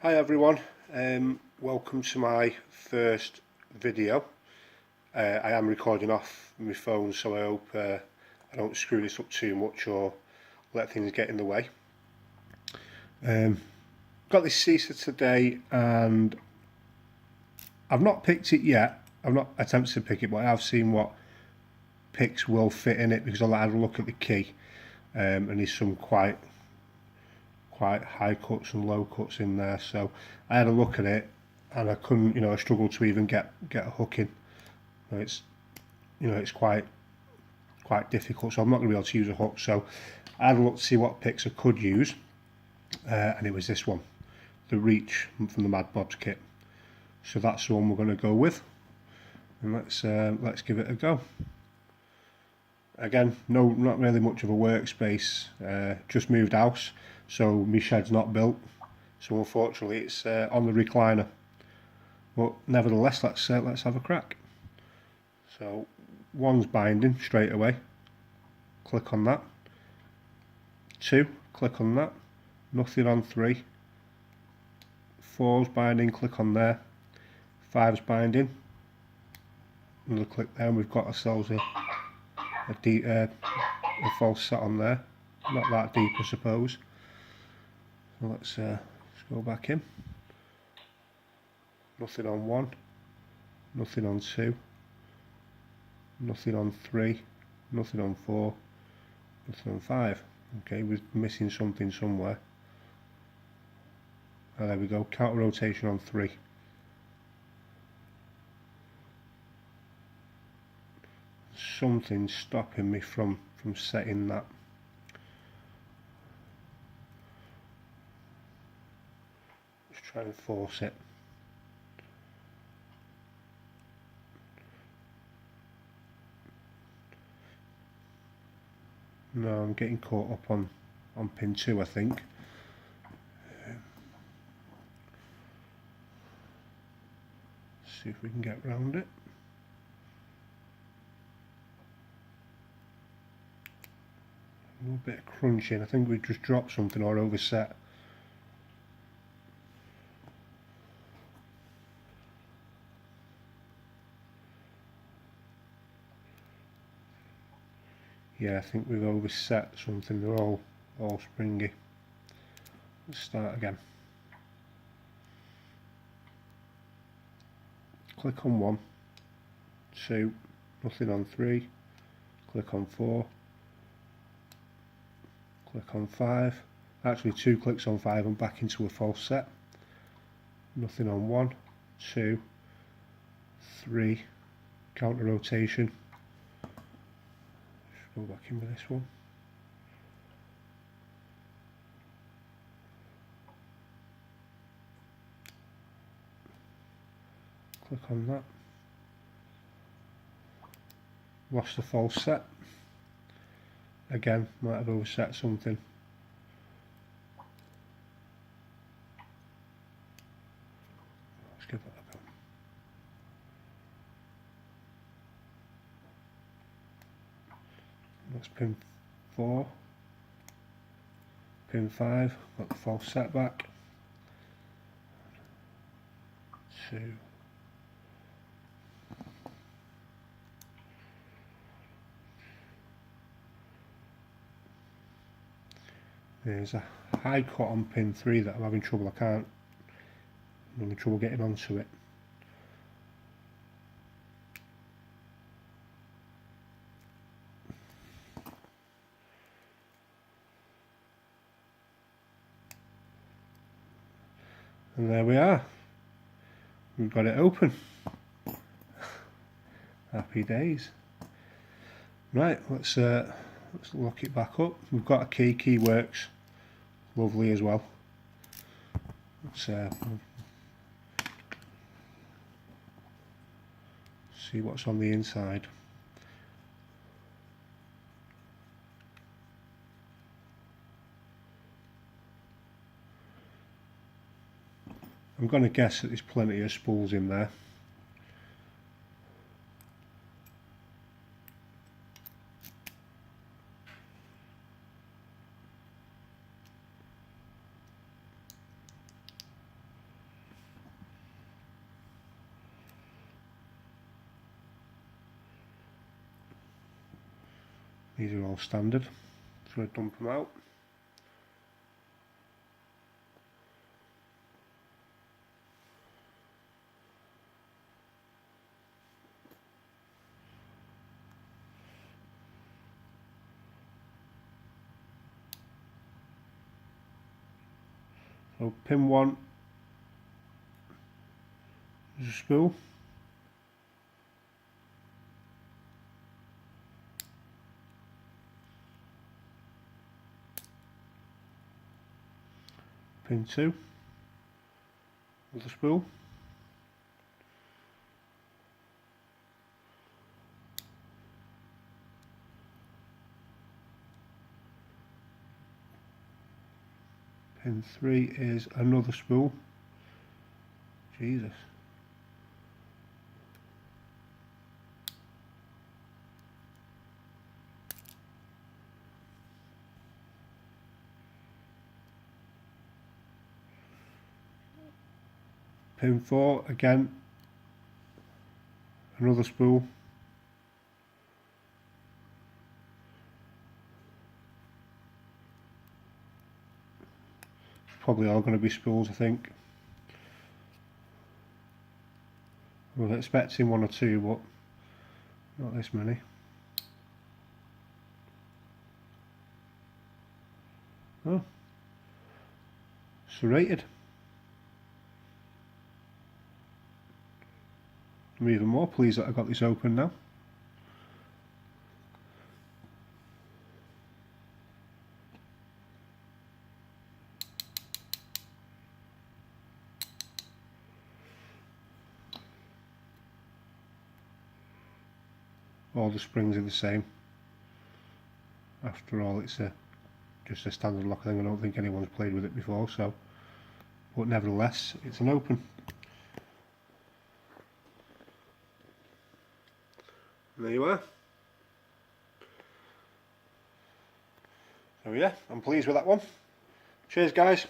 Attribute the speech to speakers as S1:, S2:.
S1: Hi everyone, welcome to my first video. I am recording off my phone, so I hope I don't screw this up too much or let things get in the way. Got this CISA today and I've not picked it yet. I've not attempted to pick it, but I have seen what picks will fit in it because I had a look at the key and there's some quite high cuts and low cuts in there, so I had a look at it and I couldn't, I struggled to even get a hook in. It's quite difficult, so I'm not going to be able to use a hook. So I had a look to see what picks I could use, and it was this one, the Reach from the Mad Bob's kit. So that's the one we're going to go with, and let's give it a go. Again, not really much of a workspace, just moved house, so my shed's not built, so unfortunately it's on the recliner, but nevertheless let's have a crack. So one's binding straight away, click on that. 2, click on that, nothing on 3. 4's binding, click on there. 5's binding, another click there, and we've got ourselves a false set on there, not that deep I suppose. So let's go back in. Nothing on 1, nothing on 2, nothing on 3, nothing on 4, nothing on 5. Okay, we're missing something somewhere. Oh, there we go, counter rotation on 3. Something's stopping me from setting that. Let's try and force it. No, I'm getting caught up on pin 2, I think. See if we can get round it. A little bit of crunching. I think we just dropped something or overset. Yeah, I think we've overset something. They're all springy. Let's start again. Click on 1, 2, nothing on 3. Click on 4. Click on 5. Actually 2 clicks on 5 and back into a false set. Nothing on 1, 2, 3. Counter rotation. Go back in with this one. Click on that. Lost the false set. Again, might have overset something. Let's give that a go. That's pin 4, pin 5, got the false set back. 2. There's a high cut on pin 3 that I'm having trouble. I'm having trouble getting onto it. And there we are. We've got it open. Happy days. Right, let's lock it back up. We've got a key. Key works. Lovely as well. Let's see what's on the inside. I'm going to guess that there's plenty of spools in there. These are all standard. Just going to dump them out. So pin 1 is a spool. Pin 2 with a spool. Pin 3 is another spool. Jesus. Pin 4 again, another spool. It's probably all going to be spools, I think. I was expecting 1 or 2, but not this many. Oh, serrated. I'm even more pleased that I got this open now. All the springs are the same. After all, it's just a standard lock thing. I don't think anyone's played with it before, so, but nevertheless, it's an open. And there you are. So yeah, I'm pleased with that one. Cheers guys.